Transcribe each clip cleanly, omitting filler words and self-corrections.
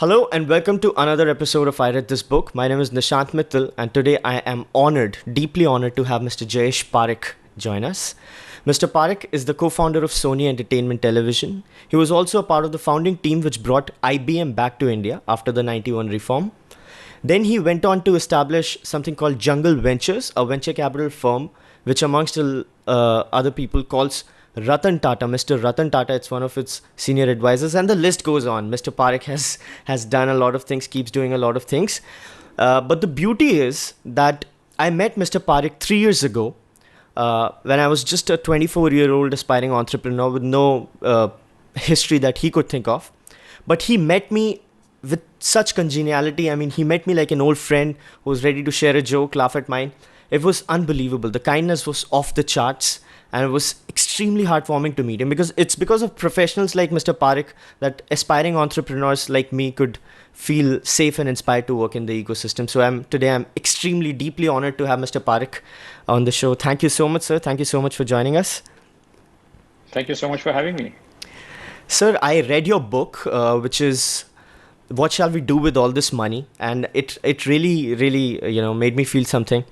Hello and welcome to another episode of I Read This Book. My name is Nishant Mittal, and today I am honored, deeply honored to have Mr. Jayesh Parekh join us. Mr. Parikh is the co-founder of Sony Entertainment Television. He was also a part of the founding team which brought IBM back to India after the 91 reform. Then he went on to establish something called Jungle Ventures, a venture capital firm which amongst other people calls Ratan Tata, Mr. Ratan Tata. It's one of its senior advisors, and the list goes on. Mr. Parikh has done a lot of things, keeps doing a lot of things. But the beauty is that I met Mr. Parikh 3 years ago when I was just a 24-year-old aspiring entrepreneur with no history that he could think of. But he met me with such congeniality. I mean, he met me like an old friend who was ready to share a joke, laugh at mine. It was unbelievable. The kindness was off the charts, and it was extremely heartwarming to meet him because it's because of professionals like Mr. Parikh that aspiring entrepreneurs like me could feel safe and inspired to work in the ecosystem. So I'm extremely deeply honored to have Mr. Parikh on the show. Thank you so much, sir. Thank you so much for joining us. Thank you so much for having me. Sir, I read your book, which is What Shall We Do With All This Money? And it really, made me feel something.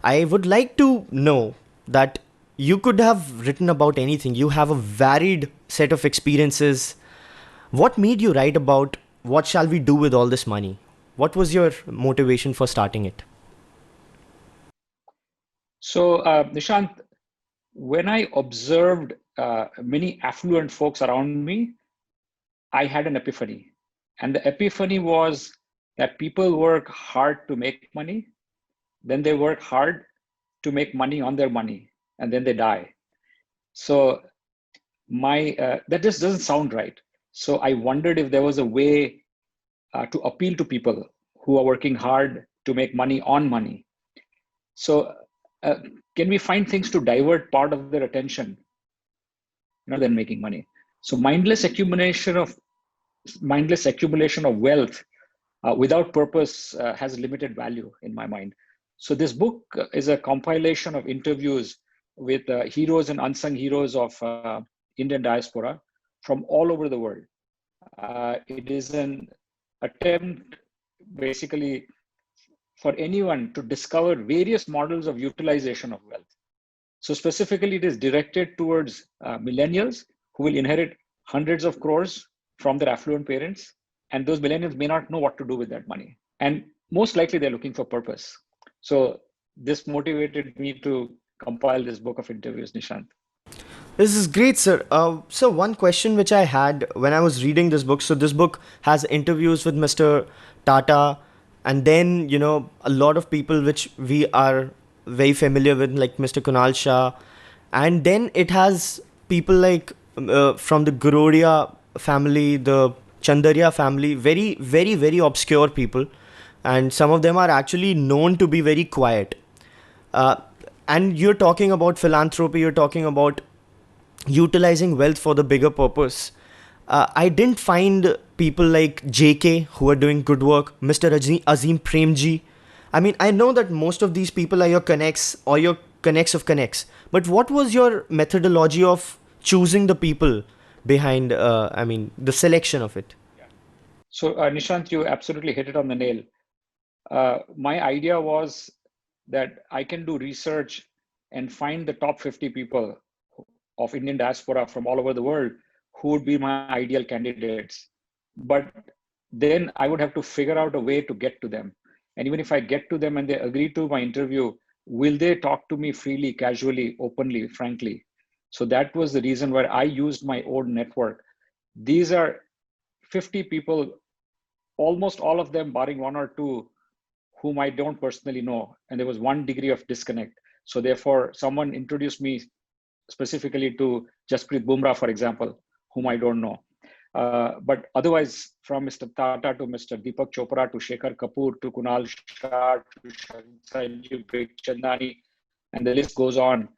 I would like to know that you could have written about anything. You have a varied set of experiences. What made you write about what shall we do with all this money? What was your motivation for starting it? So, Nishant, when I observed many affluent folks around me, I had an epiphany. And the epiphany was that people work hard to make money, then they work hard to make money on their money, and then they die. So that just doesn't sound right. So I wondered if there was a way to appeal to people who are working hard to make money on money. So can we find things to divert part of their attention rather than making money? So mindless accumulation of wealth without purpose has limited value in my mind. So this book is a compilation of interviews with heroes and unsung heroes of Indian diaspora from all over the world. It is an attempt basically for anyone to discover various models of utilization of wealth. So specifically, it is directed towards millennials who will inherit hundreds of crores from their affluent parents. And those millennials may not know what to do with that money. And most likely they're looking for purpose. So this motivated me to compile this book of interviews, Nishant. This is great, sir. So one question which I had when I was reading this book. So this book has interviews with Mr. Tata, and then a lot of people which we are very familiar with, like Mr. Kunal Shah, and then it has people like from the Guroria family, the Chandaria family, very, very, very obscure people, and some of them are actually known to be very quiet. Uh, and you're talking about philanthropy, you're talking about utilizing wealth for the bigger purpose. I didn't find people like JK who are doing good work, Mr. Azim Premji. I mean, I know that most of these people are your connects or your connects of connects, but what was your methodology of choosing the people behind, the selection of it? So Nishant, you absolutely hit it on the nail. My idea was that I can do research and find the top 50 people of Indian diaspora from all over the world who would be my ideal candidates. But then I would have to figure out a way to get to them. And even if I get to them and they agree to my interview, will they talk to me freely, casually, openly, frankly? So that was the reason why I used my own network. These are 50 people, almost all of them, barring one or two, whom I don't personally know. And there was one degree of disconnect. So therefore, someone introduced me specifically to Jasprit Bhumrah, for example, whom I don't know. But otherwise, from Mr. Tata to Mr. Deepak Chopra to Shekhar Kapoor to Kunal Shah to Sanjeev Bikhchandani, and the list goes on.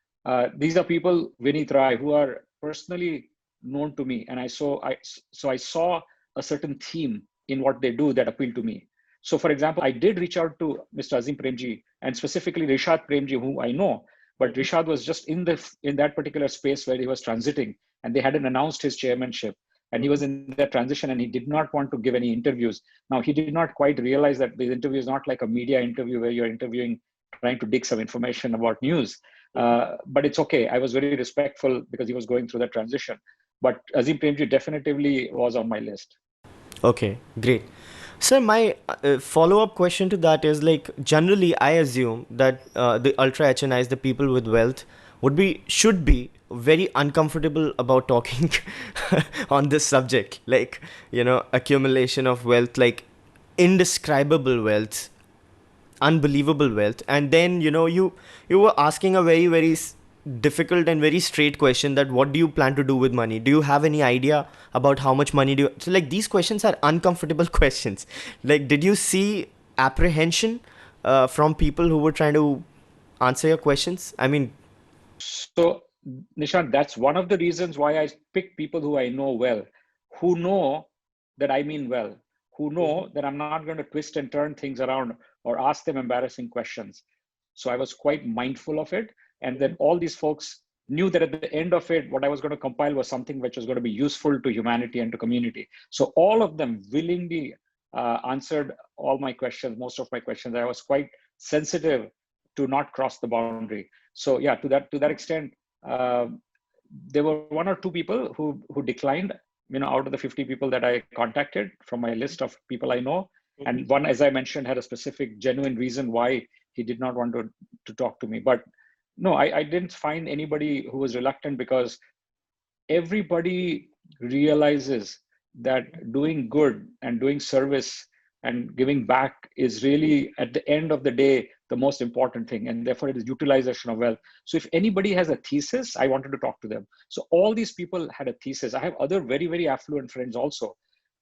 These are people, Vineet Rai, who are personally known to me, and I saw a certain theme in what they do that appealed to me. So, for example, I did reach out to Mr. Azim Premji and specifically Rishad Premji, who I know, but Rishad was just in that particular space where he was transiting, and they hadn't announced his chairmanship. and he was in that transition, and he did not want to give any interviews. Now, he did not quite realize that the interview is not like a media interview where you're interviewing, trying to dig some information about news. But it's okay. I was very respectful because he was going through that transition. But Azim Premji definitively was on my list. Okay, great. Sir, my follow-up question to that is like generally I assume that the ultra HNIs, the people with wealth, should be very uncomfortable about talking on this subject, like accumulation of wealth, like indescribable wealth, unbelievable wealth. And then you were asking a very very difficult and very straight question, that what do you plan to do with money? Do you have any idea about how much money do you, so like these questions are uncomfortable questions. Like, did you see apprehension from people who were trying to answer your questions? I mean, so Nishant, that's one of the reasons why I pick people who I know well, who know that I mean well, who know that I'm not going to twist and turn things around or ask them embarrassing questions. So I was quite mindful of it. And then all these folks knew that at the end of it, what I was going to compile was something which was going to be useful to humanity and to community. So all of them willingly answered all my questions, most of my questions. I was quite sensitive to not cross the boundary. So yeah, to that extent, there were one or two people who declined, out of the 50 people that I contacted from my list of people I know. And one, as I mentioned, had a specific genuine reason why he did not want to talk to me. But no, I didn't find anybody who was reluctant, because everybody realizes that doing good and doing service and giving back is really, at the end of the day, the most important thing. And therefore it is utilization of wealth. So if anybody has a thesis, I wanted to talk to them. So all these people had a thesis. I have other very, very affluent friends also,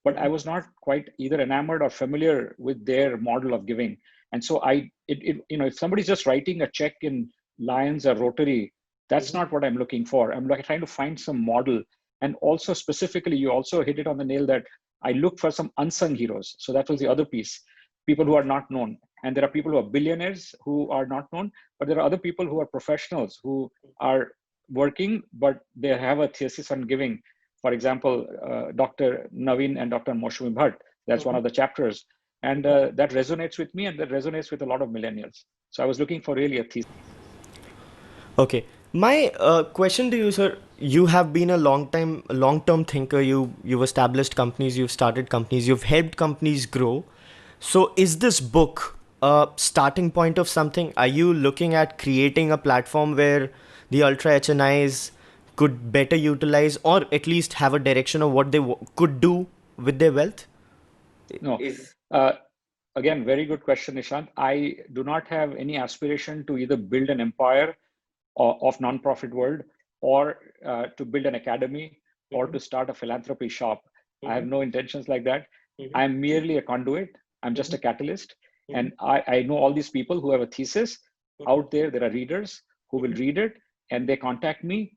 but I was not quite either enamored or familiar with their model of giving. And so if somebody's just writing a check in Lions or Rotary, that's not what I'm looking for. I'm trying to find some model. And also specifically, you also hit it on the nail, that I look for some unsung heroes. So that was the other piece, people who are not known. And there are people who are billionaires who are not known, but there are other people who are professionals who are working, but they have a thesis on giving. For example, Dr. Naveen and Dr. Moshumi Bhatt, that's one of the chapters. And that resonates with me, and that resonates with a lot of millennials. So I was looking for really a thesis. okay. My question to you, sir, you have been a long-term thinker. You've established companies, you've started companies, you've helped companies grow. So is this book a starting point of something? Are you looking at creating a platform where the Ultra HNIs could better utilize, or at least have a direction of what they could do with their wealth? No. Again, very good question, Nishant. I do not have any aspiration to either build an empire of nonprofit world, or to build an academy, or to start a philanthropy shop. I have no intentions like that. I'm merely a conduit. I'm just a catalyst. And I know all these people who have a thesis out there. There are readers who will read it, and they contact me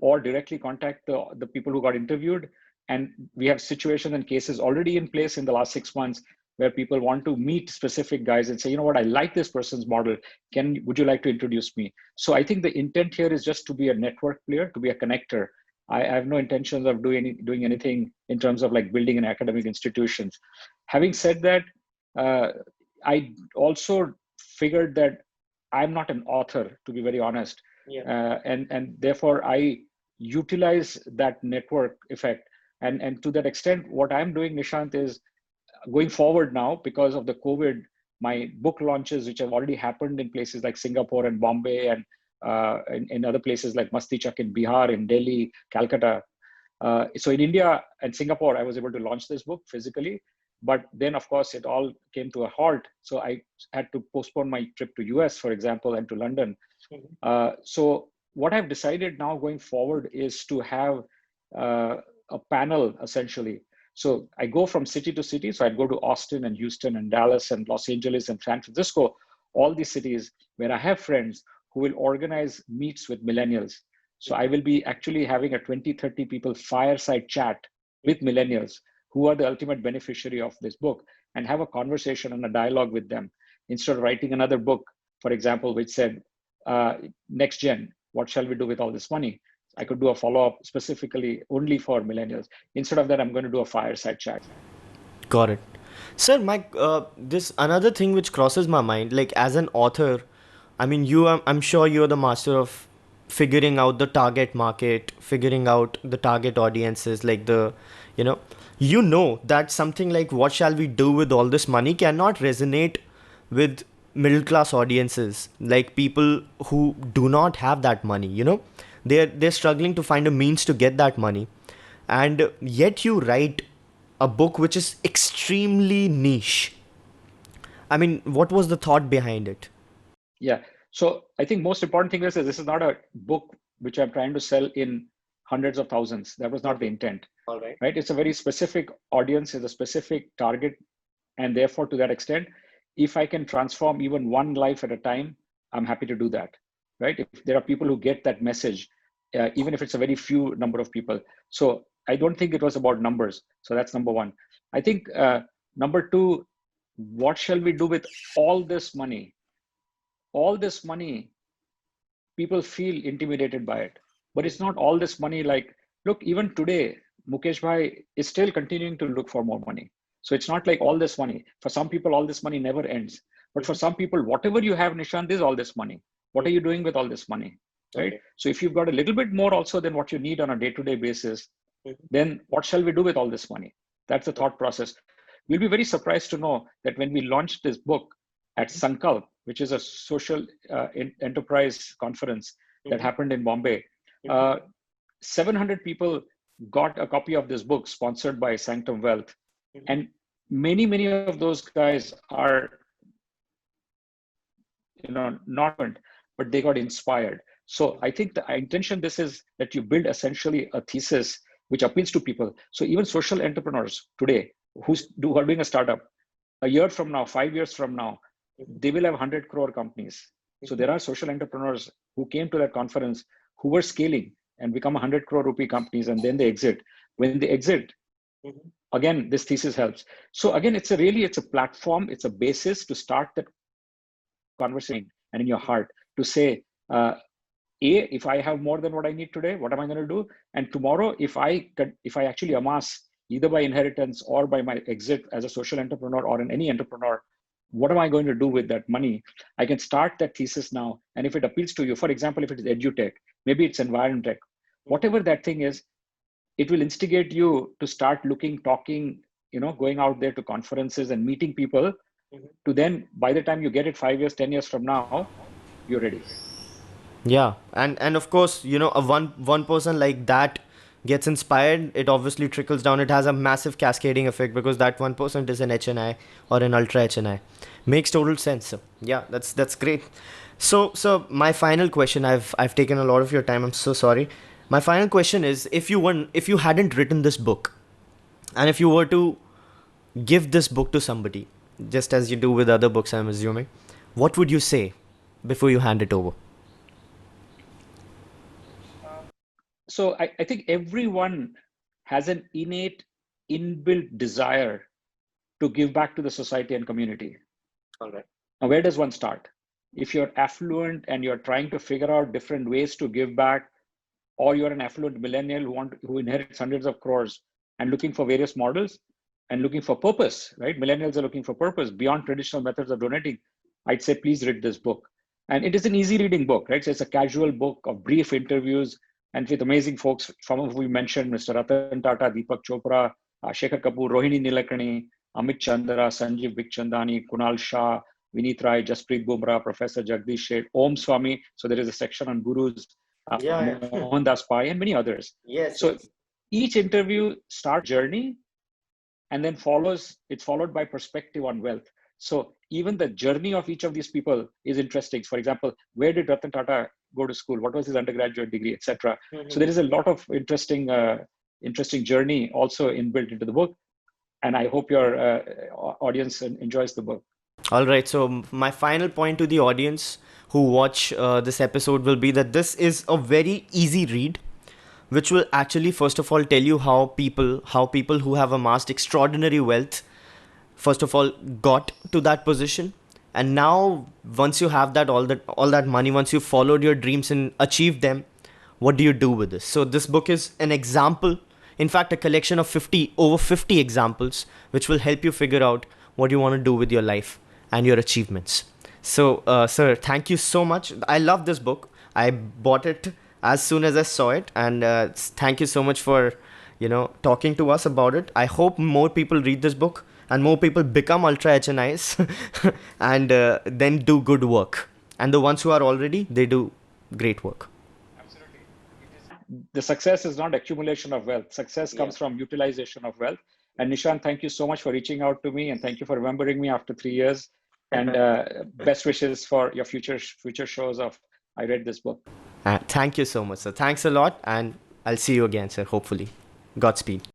or directly contact the people who got interviewed. And we have situations and cases already in place in the last 6 months where people want to meet specific guys and say, you know what, I like this person's model. Would you like to introduce me? So I think the intent here is just to be a network player, to be a connector. I have no intentions of doing anything in terms of like building an academic institutions. Having said that, I also figured that I'm not an author, to be very honest. And therefore I utilize that network effect. And to that extent, what I'm doing, Nishant, is going forward now, because of the COVID, my book launches, which have already happened in places like Singapore and Bombay, and in other places like Masti Chak in Bihar, in Delhi, Calcutta. So in India and Singapore, I was able to launch this book physically. But then, of course, it all came to a halt. So I had to postpone my trip to US, for example, and to London. So what I've decided now going forward is to have a panel, essentially. So I go from city to city. So I'd go to Austin and Houston and Dallas and Los Angeles and San Francisco, all these cities where I have friends who will organize meets with millennials. So I will be actually having a 20, 30 people fireside chat with millennials who are the ultimate beneficiary of this book, and have a conversation and a dialogue with them, instead of writing another book, for example, which said, next gen, what shall we do with all this money? I could do a follow-up specifically only for millennials. Instead of that, I'm going to do a fireside chat. Got it. Sir, this another thing which crosses my mind, like as an author, I mean, I'm sure you're the master of figuring out the target market, figuring out the target audiences, like you know, that something like what shall we do with all this money cannot resonate with middle class audiences, like people who do not have that money, they're struggling to find a means to get that money, and yet you write a book which is extremely niche. I mean, what was the thought behind it? Yeah. So I think most important thing is that this is not a book which I'm trying to sell in hundreds of thousands. That was not the intent. All right. Right? It's a very specific audience, it's a specific target, and therefore, to that extent, if I can transform even one life at a time, I'm happy to do that. Right? If there are people who get that message, even if it's a very few number of people. So I don't think it was about numbers. So that's number one. I think number two, what shall we do with all this money? All this money, people feel intimidated by it. But it's not all this money. Like, look, even today, Mukesh Bhai is still continuing to look for more money. So it's not like all this money. For some people, all this money never ends. But for some people, whatever you have, Nishant, is all this money. What are you doing with all this money? Right? Okay. So if you've got a little bit more also than what you need on a day-to-day basis, then what shall we do with all this money? That's the thought process. You'll be very surprised to know that when we launched this book at Sankalp, which is a social enterprise conference that happened in Bombay, 700 people got a copy of this book sponsored by Sanctum Wealth. And many of those guys are, not, but they got inspired. So I think the intention this is that you build essentially a thesis which appeals to people. So even social entrepreneurs today who are doing a startup, a year from now, 5 years from now, they will have 100 crore companies. So there are social entrepreneurs who came to that conference who were scaling and become 100 crore rupee companies, and then they exit. When they exit, again, this thesis helps. So again, it's a platform, it's a basis to start that conversation and in your heart to say, if I have more than what I need today, what am I going to do? And tomorrow, if I actually amass either by inheritance or by my exit as a social entrepreneur or any entrepreneur, what am I going to do with that money? I can start that thesis now. And if it appeals to you, for example, if it is edutech, maybe it's environment tech, whatever that thing is, it will instigate you to start looking, talking, going out there to conferences and meeting people to then, by the time you get it 5 years, 10 years from now, you're ready. Yeah. And of course, a one person like that gets inspired, it obviously trickles down. It has a massive cascading effect because that 1% is an HNI or an Ultra HNI. Makes total sense. So, yeah, that's great. So my final question, I've taken a lot of your time. I'm so sorry. My final question is, if you hadn't written this book, and if you were to give this book to somebody, just as you do with other books, I'm assuming, what would you say before you hand it over? So I think everyone has an innate, inbuilt desire to give back to the society and community. All right. Now, where does one start? If you're affluent and you're trying to figure out different ways to give back, or you're an affluent millennial who inherits hundreds of crores and looking for various models and looking for purpose, right? Millennials are looking for purpose beyond traditional methods of donating. I'd say, please read this book. And it is an easy reading book, right? So it's a casual book of brief interviews and with amazing folks, some of whom we mentioned, Mr. Ratan Tata, Deepak Chopra, Shekhar Kapoor, Rohini Nilekani, Amit Chandra, Sanjeev Bikhchandani, Kunal Shah, Vineet Rai, Jasprit Bhumrah, Professor Jagdish Sheth, Om Swami. So there is a section on gurus, Mohan Das Pai, and many others. Yes. So each interview starts a journey and then it's followed by perspective on wealth. So even the journey of each of these people is interesting. For example, where did Ratan Tata go to school? What was his undergraduate degree, etc.? So there is a lot of interesting journey also inbuilt into the book. And I hope your audience enjoys the book. All right. So my final point to the audience who watch this episode will be that this is a very easy read, which will actually, first of all, tell you how people who have amassed extraordinary wealth, first of all, got to that position. And now, once you have all that money, once you've followed your dreams and achieved them, what do you do with this? So this book is an example, in fact, a collection of over 50 examples, which will help you figure out what you want to do with your life and your achievements. So, sir, thank you so much. I love this book. I bought it as soon as I saw it, and thank you so much for, talking to us about it. I hope more people read this book and more people become Ultra HNIs and then do good work. And the ones who are already, they do great work. The success is not accumulation of wealth. Success comes from utilization of wealth. And Nishant, thank you so much for reaching out to me, and thank you for remembering me after 3 years. And best wishes for your future shows of I read this book. Thank you so much, sir. Thanks a lot, and I'll see you again, sir, hopefully. Godspeed.